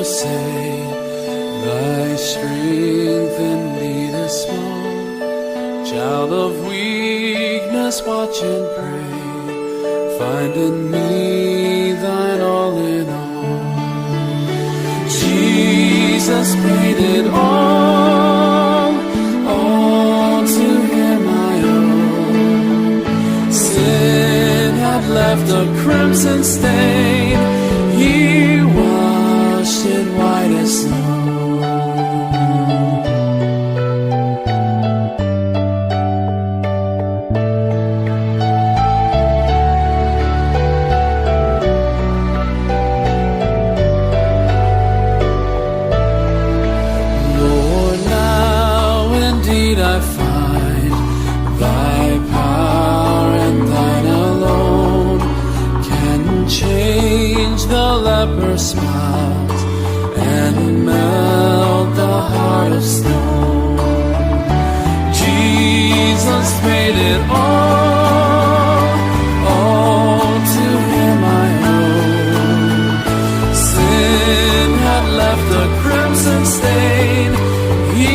say, thy strength indeed is small. Child of weakness, watch and pray. Find in me thine all in all. Jesus paid it all to him I owe. Sin had left a crimson stain, he washed it white as snow. I find thy power and thine alone can change the leper's smile and melt the heart of stone. Jesus made it all to him I owe. Sin had left a crimson stain, he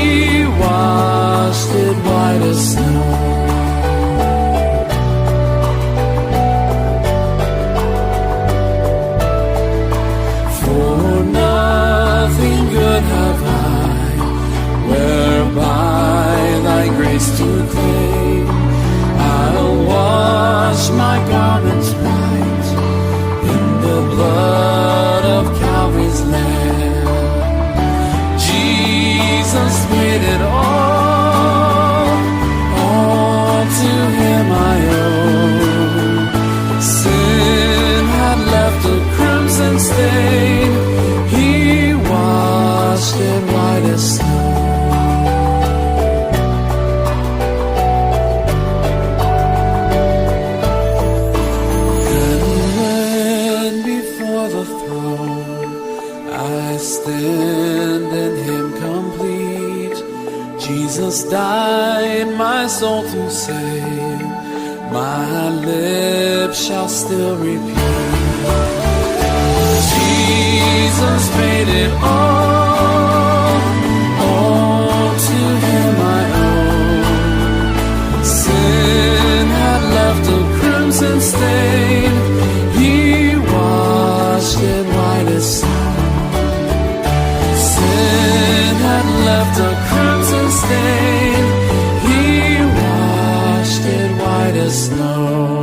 washed it white as snow. For nothing good have I, whereby thy grace to claim. I'll wash my garments white in the blood of Calvary's Lamb. Jesus made it all to him I owe. Sin had left a crimson stain, he washed it white as snow. And when before the throne I stand in him complete, Jesus died my soul to save, my lips shall still repeat. Jesus made it all to him I owe. Sin had left a crimson stain, he washed it white as snow. Sin had left a crimson stain, he washed it white as snow.